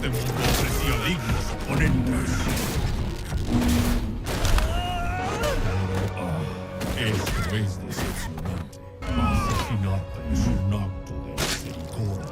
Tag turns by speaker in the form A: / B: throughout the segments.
A: Este mundo ofrecía dignos oponentes. Esto es decepcionante. Asesinato es un acto de misericordia.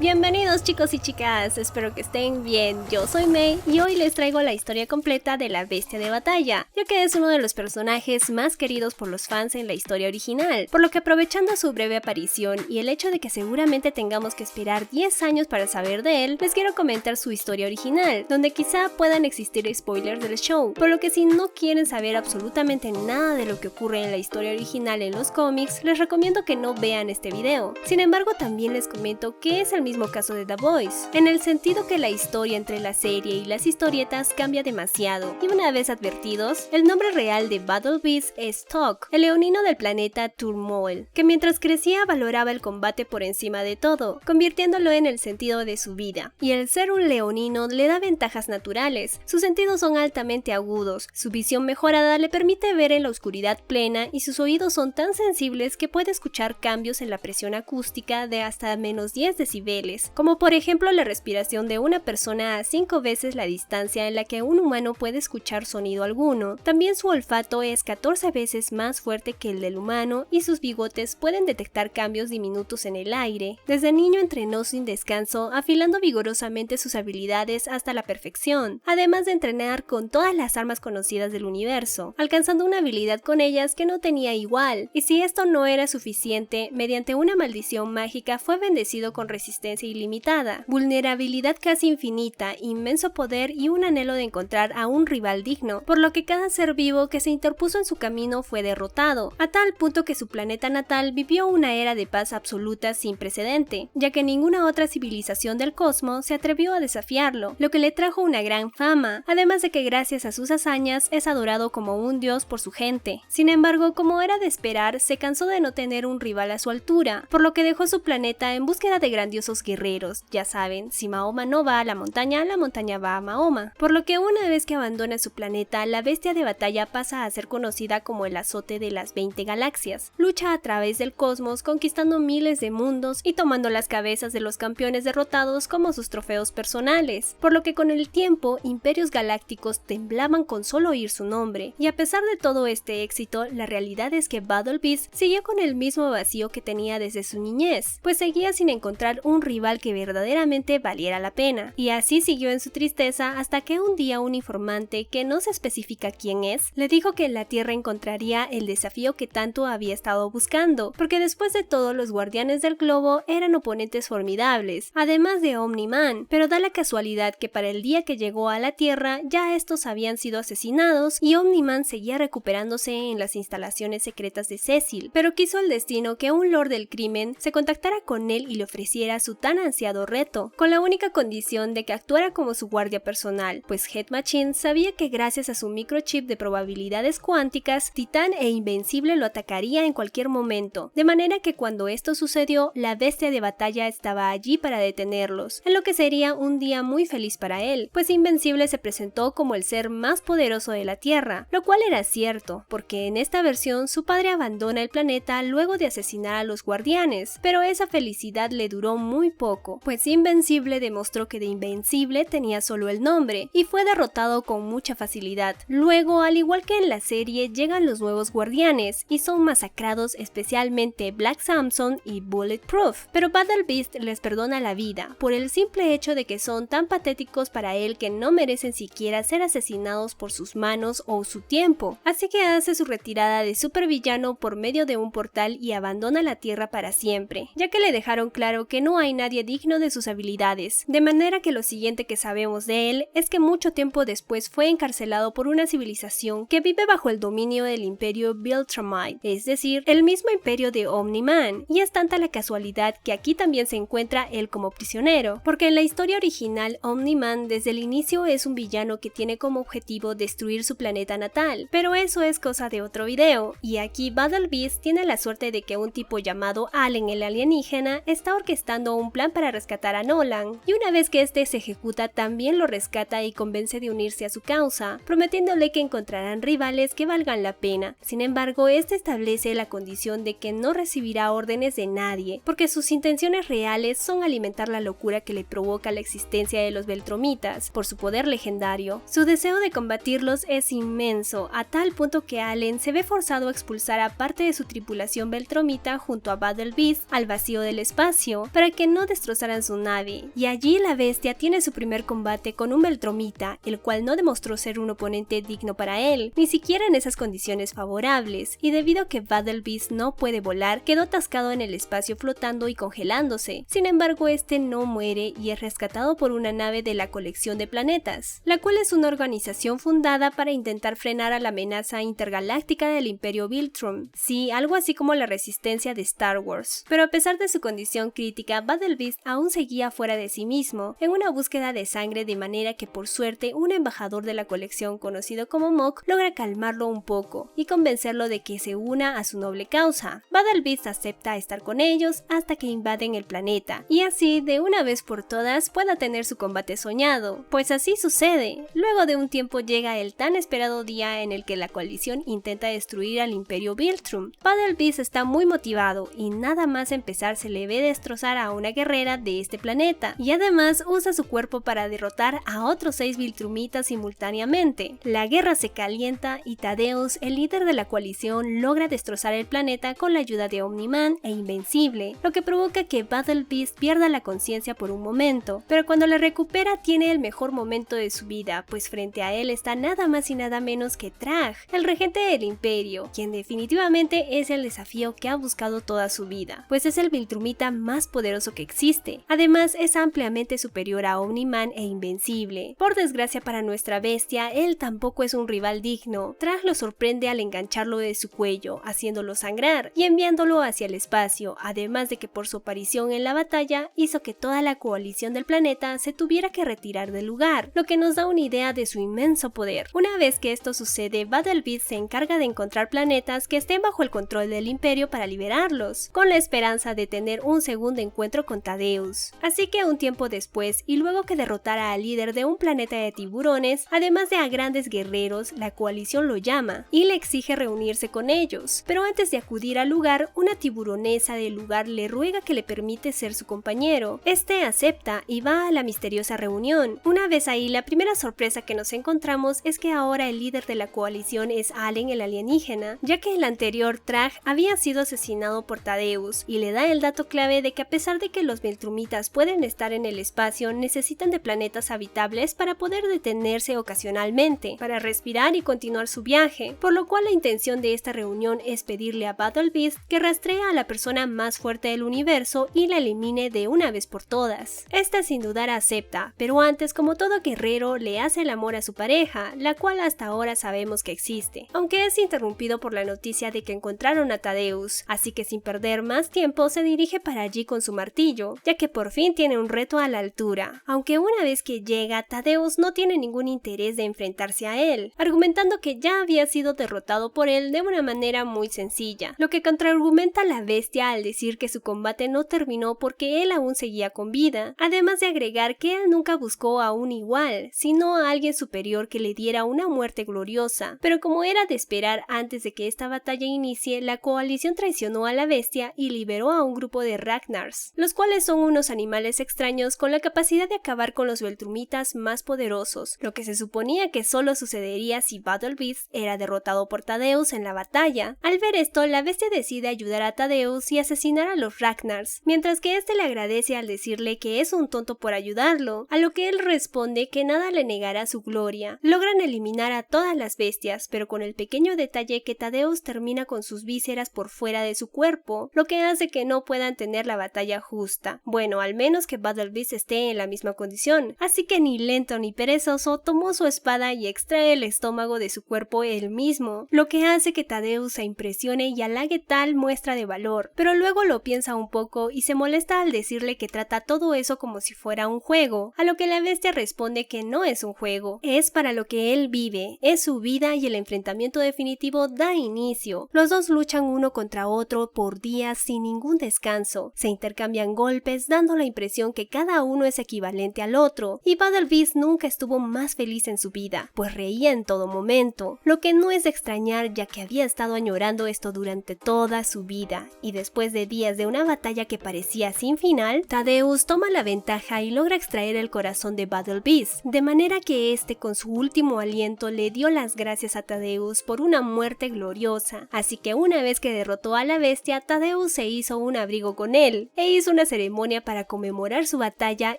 B: Bienvenidos chicos y chicas, espero que estén bien. Yo soy Mei y hoy les traigo la historia completa de la Bestia de Batalla, ya que es uno de los personajes más queridos por los fans en la historia original, por lo que aprovechando su breve aparición y el hecho de que seguramente tengamos que esperar 10 años para saber de él, les quiero comentar su historia original, donde quizá puedan existir spoilers del show, por lo que si no quieren saber absolutamente nada de lo que ocurre en la historia original en los cómics, les recomiendo que no vean este video. Sin embargo, también les comento que es el mismo caso de The Boys, en el sentido que la historia entre la serie y las historietas cambia demasiado, y una vez advertidos, el nombre real de Battle Beast es Tok, el leonino del planeta Turmoil, que mientras crecía valoraba el combate por encima de todo, convirtiéndolo en el sentido de su vida, y el ser un leonino le da ventajas naturales, sus sentidos son altamente agudos, su visión mejorada le permite ver en la oscuridad plena y sus oídos son tan sensibles que puede escuchar cambios en la presión acústica de hasta menos 10 decibeles, como por ejemplo la respiración de una persona a 5 veces la distancia en la que un humano puede escuchar sonido alguno. También su olfato es 14 veces más fuerte que el del humano y sus bigotes pueden detectar cambios diminutos en el aire. Desde niño entrenó sin descanso, afilando vigorosamente sus habilidades hasta la perfección, además de entrenar con todas las armas conocidas del universo, alcanzando una habilidad con ellas que no tenía igual, y si esto no era suficiente, mediante una maldición mágica fue bendecido con resistencia ilimitada, vulnerabilidad casi infinita, inmenso poder y un anhelo de encontrar a un rival digno, por lo que cada ser vivo que se interpuso en su camino fue derrotado, a tal punto que su planeta natal vivió una era de paz absoluta sin precedente, ya que ninguna otra civilización del cosmos se atrevió a desafiarlo, lo que le trajo una gran fama, además de que gracias a sus hazañas es adorado como un dios por su gente. Sin embargo, como era de esperar, se cansó de no tener un rival a su altura, por lo que dejó su planeta en búsqueda de grandiosos guerreros. Ya saben, si Mahoma no va a la montaña va a Mahoma. Por lo que una vez que abandona su planeta, la Bestia de Batalla pasa a ser conocida como el azote de las 20 galaxias. Lucha a través del cosmos, conquistando miles de mundos y tomando las cabezas de los campeones derrotados como sus trofeos personales. Por lo que con el tiempo, imperios galácticos temblaban con solo oír su nombre. Y a pesar de todo este éxito, la realidad es que Battle Beast siguió con el mismo vacío que tenía desde su niñez, pues seguía sin encontrar un rival que verdaderamente valiera la pena, y así siguió en su tristeza hasta que un día un informante, que no se especifica quién es, le dijo que en la Tierra encontraría el desafío que tanto había estado buscando, porque después de todo los guardianes del globo eran oponentes formidables, además de Omni-Man, pero da la casualidad que para el día que llegó a la Tierra ya estos habían sido asesinados y Omni-Man seguía recuperándose en las instalaciones secretas de Cecil, pero quiso el destino que un lord del crimen se contactara con él y le ofreciera su tan ansiado reto, con la única condición de que actuara como su guardia personal, pues Head Machine sabía que gracias a su microchip de probabilidades cuánticas, Titán e Invencible lo atacaría en cualquier momento, de manera que cuando esto sucedió, la Bestia de Batalla estaba allí para detenerlos, en lo que sería un día muy feliz para él, pues Invencible se presentó como el ser más poderoso de la Tierra, lo cual era cierto, porque en esta versión su padre abandona el planeta luego de asesinar a los guardianes, pero esa felicidad le duró muy poco, pues Invencible demostró que de Invencible tenía solo el nombre, y fue derrotado con mucha facilidad. Luego, al igual que en la serie, llegan los nuevos guardianes, y son masacrados especialmente Black Samson y Bulletproof, pero Battle Beast les perdona la vida, por el simple hecho de que son tan patéticos para él que no merecen siquiera ser asesinados por sus manos o su tiempo, así que hace su retirada de supervillano por medio de un portal y abandona la Tierra para siempre, ya que le dejaron claro que no hay nadie digno de sus habilidades, de manera que lo siguiente que sabemos de él es que mucho tiempo después fue encarcelado por una civilización que vive bajo el dominio del imperio Viltrumite, es decir, el mismo imperio de Omni-Man, y es tanta la casualidad que aquí también se encuentra él como prisionero, porque en la historia original Omni-Man desde el inicio es un villano que tiene como objetivo destruir su planeta natal, pero eso es cosa de otro video, y aquí Battle Beast tiene la suerte de que un tipo llamado Allen el alienígena está orquestando un plan para rescatar a Nolan, y una vez que este se ejecuta también lo rescata y convence de unirse a su causa, prometiéndole que encontrarán rivales que valgan la pena. Sin embargo, este establece la condición de que no recibirá órdenes de nadie, porque sus intenciones reales son alimentar la locura que le provoca la existencia de los Beltromitas por su poder legendario. Su deseo de combatirlos es inmenso, a tal punto que Allen se ve forzado a expulsar a parte de su tripulación Beltromita junto a Battle Beast al vacío del espacio para que no destrozaran su nave, y allí la bestia tiene su primer combate con un Beltromita, el cual no demostró ser un oponente digno para él, ni siquiera en esas condiciones favorables, y debido a que Battle Beast no puede volar, quedó atascado en el espacio flotando y congelándose. Sin embargo, este no muere y es rescatado por una nave de la colección de planetas, la cual es una organización fundada para intentar frenar a la amenaza intergaláctica del Imperio Viltrum, sí, algo así como la resistencia de Star Wars. Pero a pesar de su condición crítica, Battle Beast aún seguía fuera de sí mismo, en una búsqueda de sangre, de manera que por suerte un embajador de la colección conocido como Mok logra calmarlo un poco y convencerlo de que se una a su noble causa. Battle Beast acepta estar con ellos hasta que invaden el planeta, y así de una vez por todas pueda tener su combate soñado, pues así sucede. Luego de un tiempo llega el tan esperado día en el que la coalición intenta destruir al Imperio Viltrum. Battle Beast está muy motivado y nada más empezar se le ve destrozar a una guerrera de este planeta, y además usa su cuerpo para derrotar a otros 6 Viltrumitas simultáneamente. La guerra se calienta y Thaddeus, el líder de la coalición, logra destrozar el planeta con la ayuda de Omni-Man e Invencible, lo que provoca que Battle Beast pierda la conciencia por un momento, pero cuando la recupera tiene el mejor momento de su vida, pues frente a él está nada más y nada menos que Trag, el regente del Imperio, quien definitivamente es el desafío que ha buscado toda su vida, pues es el Viltrumita más poderoso que existe. Además, es ampliamente superior a Omni-Man e Invencible. Por desgracia para nuestra bestia, él tampoco es un rival digno. Trag lo sorprende al engancharlo de su cuello, haciéndolo sangrar y enviándolo hacia el espacio, además de que por su aparición en la batalla hizo que toda la coalición del planeta se tuviera que retirar del lugar, lo que nos da una idea de su inmenso poder. Una vez que esto sucede, Battle Beast se encarga de encontrar planetas que estén bajo el control del Imperio para liberarlos, con la esperanza de tener un segundo encuentro con Thaddeus. Así que un tiempo después, y luego que derrotara al líder de un planeta de tiburones, además de a grandes guerreros, la coalición lo llama y le exige reunirse con ellos. Pero antes de acudir al lugar, una tiburonesa del lugar le ruega que le permite ser su compañero. Este acepta y va a la misteriosa reunión. Una vez ahí, la primera sorpresa que nos encontramos es que ahora el líder de la coalición es Allen, el alienígena, ya que el anterior Trag había sido asesinado por Thaddeus, y le da el dato clave de que a pesar de que los Viltrumitas pueden estar en el espacio, necesitan de planetas habitables para poder detenerse ocasionalmente, para respirar y continuar su viaje, por lo cual la intención de esta reunión es pedirle a Battle Beast que rastree a la persona más fuerte del universo y la elimine de una vez por todas. Esta sin dudar acepta, pero antes, como todo guerrero, le hace el amor a su pareja, la cual hasta ahora sabemos que existe, aunque es interrumpido por la noticia de que encontraron a Thaddeus, así que sin perder más tiempo se dirige para allí con su martillo, ya que por fin tiene un reto a la altura, aunque una vez que llega, Thaddeus no tiene ningún interés de enfrentarse a él, argumentando que ya había sido derrotado por él de una manera muy sencilla, lo que contraargumenta la bestia al decir que su combate no terminó porque él aún seguía con vida, además de agregar que él nunca buscó a un igual, sino a alguien superior que le diera una muerte gloriosa, pero como era de esperar, antes de que esta batalla inicie, la coalición traicionó a la bestia y liberó a un grupo de Ragnars, los cuales son unos animales extraños con la capacidad de acabar con los Viltrumitas más poderosos, lo que se suponía que solo sucedería si Battle Beast era derrotado por Thaddeus en la batalla. Al ver esto, la bestia decide ayudar a Thaddeus y asesinar a los Ragnars, mientras que este le agradece al decirle que es un tonto por ayudarlo, a lo que él responde que nada le negará su gloria. Logran eliminar a todas las bestias, pero con el pequeño detalle que Thaddeus termina con sus vísceras por fuera de su cuerpo, lo que hace que no puedan tener la batalla justa. Bueno, al menos que Battle Beast esté en la misma condición, así que ni lento ni perezoso tomó su espada y extrae el estómago de su cuerpo él mismo, lo que hace que Thaddeus se impresione y halague tal muestra de valor, pero luego lo piensa un poco y se molesta al decirle que trata todo eso como si fuera un juego, a lo que la bestia responde que no es un juego, es para lo que él vive, es su vida, y el enfrentamiento definitivo da inicio. Los dos luchan uno contra otro por días sin ningún descanso, se intercambian dan golpes, dando la impresión que cada uno es equivalente al otro, y Battle Beast nunca estuvo más feliz en su vida, pues reía en todo momento, lo que no es de extrañar ya que había estado añorando esto durante toda su vida, y después de días de una batalla que parecía sin final, Thaddeus toma la ventaja y logra extraer el corazón de Battle Beast, de manera que este con su último aliento le dio las gracias a Thaddeus por una muerte gloriosa, así que una vez que derrotó a la bestia, Thaddeus se hizo un abrigo con él, e hizo una ceremonia para conmemorar su batalla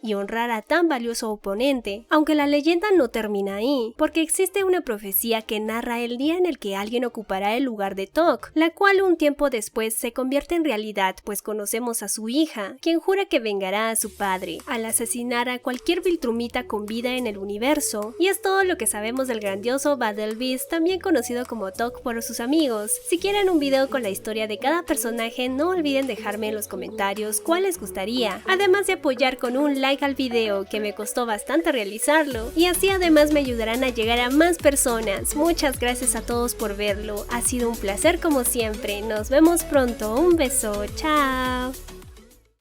B: y honrar a tan valioso oponente, aunque la leyenda no termina ahí, porque existe una profecía que narra el día en el que alguien ocupará el lugar de Tok, la cual un tiempo después se convierte en realidad, pues conocemos a su hija, quien jura que vengará a su padre, al asesinar a cualquier Viltrumita con vida en el universo, y es todo lo que sabemos del grandioso Battle Beast, también conocido como Tok por sus amigos. Si quieren un video con la historia de cada personaje, no olviden dejarme en los comentarios cuál les gustaría, además de apoyar con un like al video, que me costó bastante realizarlo, y así además me ayudarán a llegar a más personas. Muchas gracias a todos por verlo, ha sido un placer como siempre, nos vemos pronto, un beso, chao.